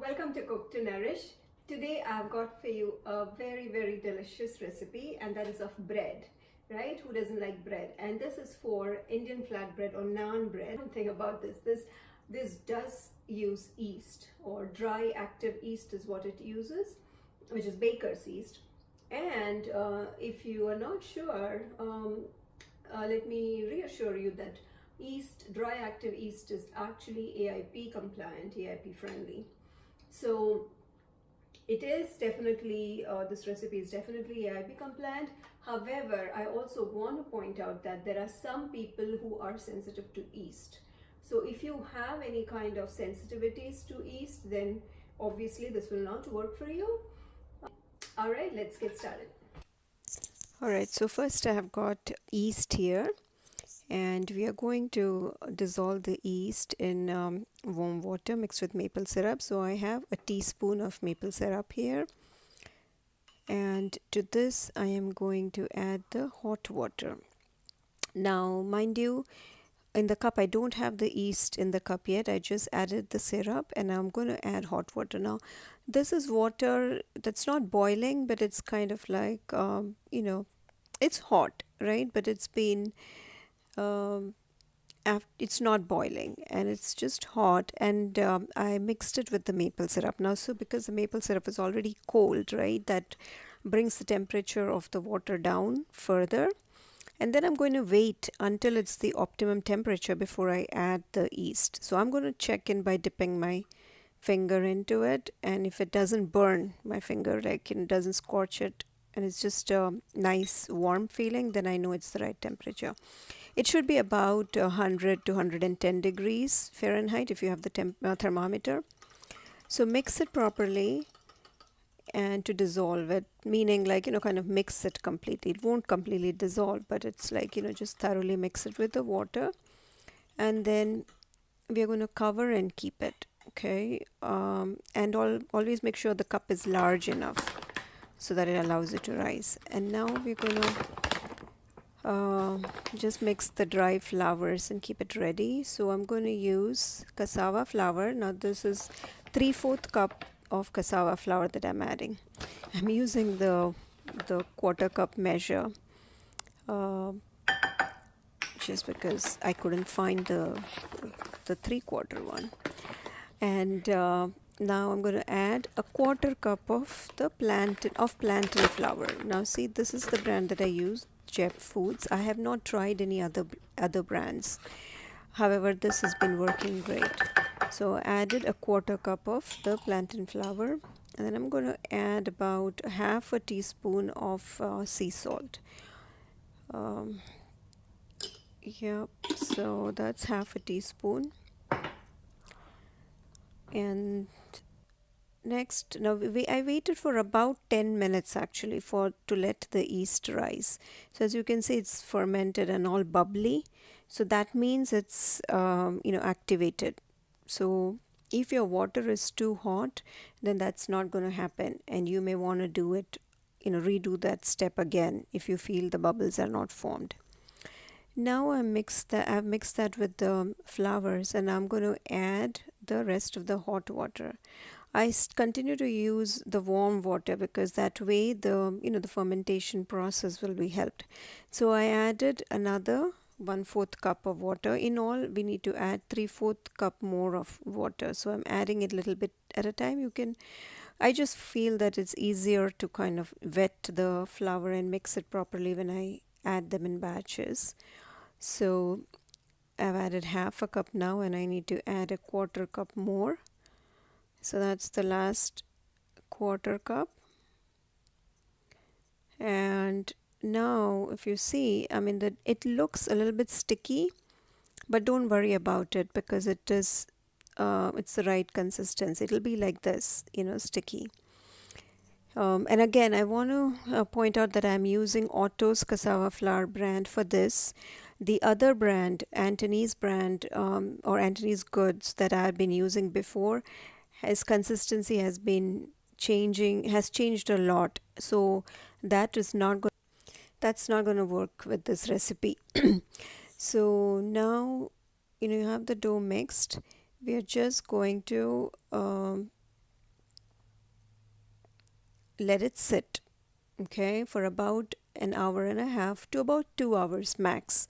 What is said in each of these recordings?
welcome to Cook to Nourish. Today I've got for you a very delicious recipe, and that is of bread, right? Who doesn't like bread? And this is for Indian flatbread or naan bread. One thing about this does use yeast, or dry active yeast is what it uses, which is baker's yeast. And if you are not sure, let me reassure you that dry active yeast is actually AIP compliant, AIP friendly. So it is definitely, this recipe is definitely AIP compliant. However, I also want to point out that there are some people who are sensitive to yeast. So if you have any kind of sensitivities to yeast, then obviously this will not work for you. All right, let's get started. All right, so first I have got yeast here, and we are going to dissolve the yeast in warm water mixed with maple syrup. So I have a teaspoon of maple syrup here, and to this I am going to add the hot water. Now, mind you, in the cup I don't have the yeast in the cup yet. I just added the syrup, and I'm going to add hot water. Now, this is water that's not boiling, but it's kind of like it's hot, right? But it's been um, it's not boiling, and it's just hot, and I mixed it with the maple syrup. Now, so because the maple syrup is already cold, right, that brings the temperature of the water down further. And then I'm going to wait until it's the optimum temperature before I add the yeast. So I'm going to check in by dipping my finger into it, and if it doesn't burn my finger, like it doesn't scorch it, and it's just a nice warm feeling, then I know it's the right temperature. It should be about 100 to 110 degrees Fahrenheit if you have the thermometer. So mix it properly, and to dissolve it, meaning like, kind of mix it completely. It won't completely dissolve, but it's like, just thoroughly mix it with the water. And then we are going to cover and keep it. Okay. And always make sure the cup is large enough so that it allows it to rise. And now we're going to just mix the dry flours and keep it ready. So I'm going to use cassava flour. Now this is 3/4 cup of cassava flour that I'm adding. I'm using the quarter cup measure uh, just because I couldn't find the 3/4 one. And now I'm going to add a quarter cup of the plantain flour. Now see, this is the brand that I use, Jeb Foods. I have not tried any other brands. However, this has been working great. So I added a quarter cup of the plantain flour, and then I'm going to add about half a teaspoon of sea salt. Yep, so that's half a teaspoon. And next, now I waited for about 10 minutes actually to let the yeast rise. So as you can see, it's fermented and all bubbly. So that means it's activated. So if your water is too hot, then that's not going to happen, and you may want to do it, redo that step again if you feel the bubbles are not formed. Now I've mixed that with the flours, and I'm going to add the rest of the hot water. I continue to use the warm water because that way the fermentation process will be helped. So I added another 1/4 cup of water. In all, we need to add 3/4 cup more of water. So I'm adding it a little bit at a time. I just feel that it's easier to kind of wet the flour and mix it properly when I add them in batches. So I've added half a cup now, and I need to add a quarter cup more. So that's the last quarter cup. And now if you see, I mean, that it looks a little bit sticky, but don't worry about it because it's the right consistency. It'll be like this, sticky. And again, I want to point out that I'm using Otto's cassava flour brand for this. The other brand, Anthony's brand, or Anthony's Goods, that I've been using before, his consistency has changed a lot. So that's not going to work with this recipe. So now, you have the dough mixed. We are just going to let it sit, okay, for about an hour and a half to about 2 hours max.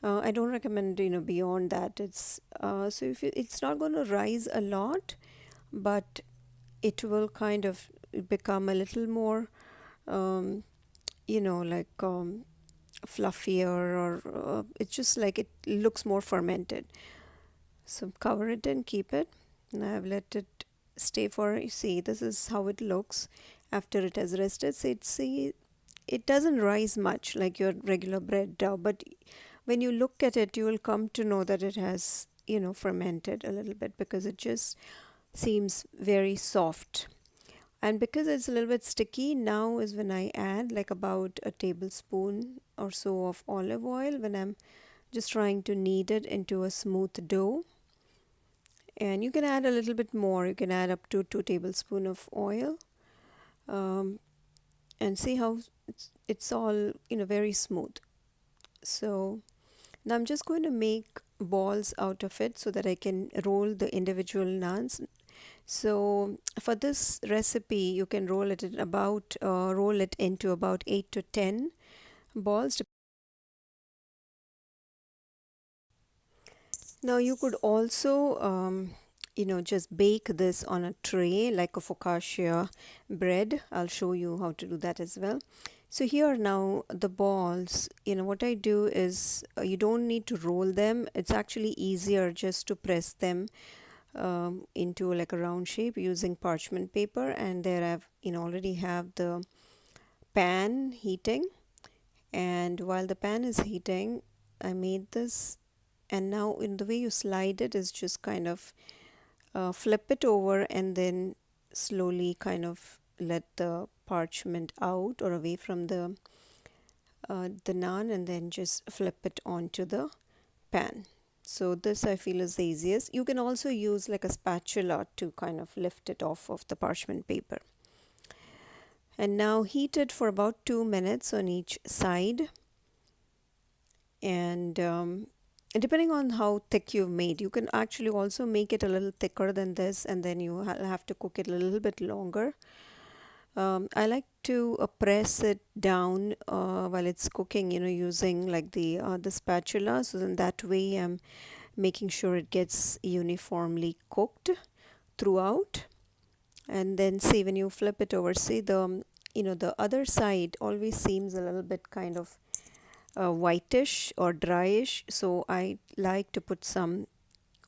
I don't recommend beyond that. So if it's not going to rise a lot, but it will kind of become a little more like fluffier, or it's just like it looks more fermented. So cover it and keep it. And I've let it stay for, you see, this is how it looks after it has rested. So it doesn't rise much like your regular bread dough, but when you look at it, you will come to know that it has, fermented a little bit, because it just seems very soft. And because it's a little bit sticky, now is when I add like about a tablespoon or so of olive oil when I'm just trying to knead it into a smooth dough. And you can add a little bit more. You can add up to 2 tablespoons of oil, um, and see how it's all very smooth. So now I'm just going to make balls out of it so that I can roll the individual naans. So for this recipe, you can roll it into about 8 to 10 balls. Now you could also just bake this on a tray like a focaccia bread. I'll show you how to do that as well. So here now the balls, what I do is you don't need to roll them. It's actually easier just to press them into like a round shape using parchment paper. And there I've already have the pan heating, and while the pan is heating, I made this. And now in the way you slide it is just kind of flip it over and then slowly kind of let the parchment out or away from the naan, and then just flip it onto the pan. So this I feel is the easiest. You can also use like a spatula to kind of lift it off of the parchment paper. And now heat it for about 2 minutes on each side. And depending on how thick you've made, you can actually also make it a little thicker than this, and then you have to cook it a little bit longer. I like to press it down while it's cooking, using like the spatula. So then that way I'm making sure it gets uniformly cooked throughout. And then see, when you flip it over, see the other side always seems a little bit kind of whitish or dryish. So I like to put some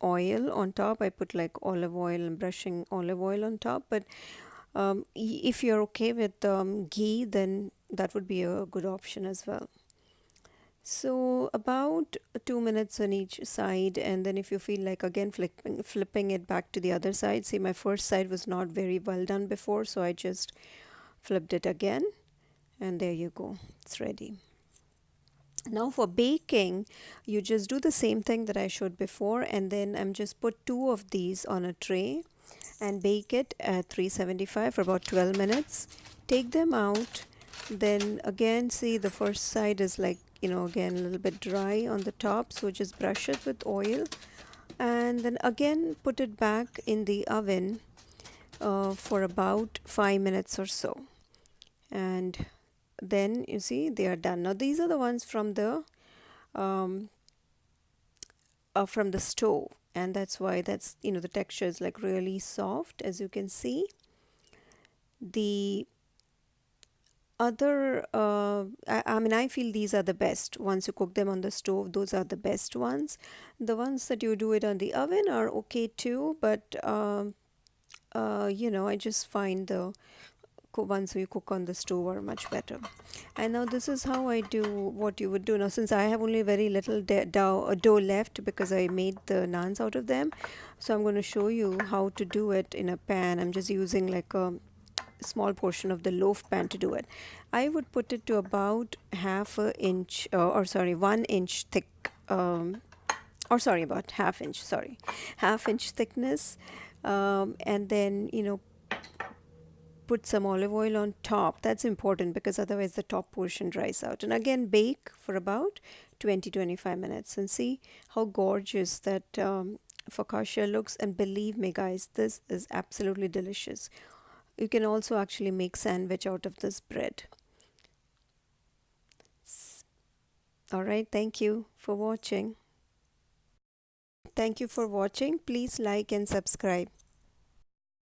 oil on top. I put like olive oil and brushing olive oil on top. But if you're okay with ghee, then that would be a good option as well. So about 2 minutes on each side, and then if you feel like again flipping it back to the other side. See, my first side was not very well done before, so I just flipped it again, and there you go, it's ready. Now for baking, you just do the same thing that I showed before, and then I'm just put 2 of these on a tray and bake it at 375 for about 12 minutes. Take them out. Then again, see, the first side is like, again, a little bit dry on the top. So just brush it with oil. And then again, put it back in the oven for about 5 minutes or so. And then you see they are done. Now these are the ones from the stove, and that's why that's the texture is like really soft, as you can see. The other I mean, I feel these are the best. Once you cook them on the stove, those are the best ones. The ones that you do it on the oven are okay too, but I just find the ones you cook on the stove are much better. And now this is how I do what you would do. Now since I have only very little dough left, because I made the naans out of them, so I'm going to show you how to do it in a pan. I'm just using like a small portion of the loaf pan to do it. I would put it to about half a inch, or sorry, 1 inch thick, or sorry, about half inch thickness, and then put some olive oil on top. That's important, because otherwise the top portion dries out. And again, bake for about 20-25 minutes, and see how gorgeous that focaccia looks. And believe me guys, this is absolutely delicious. You can also actually make sandwich out of this bread. All right, thank you for watching. Thank you for watching. Please like and subscribe.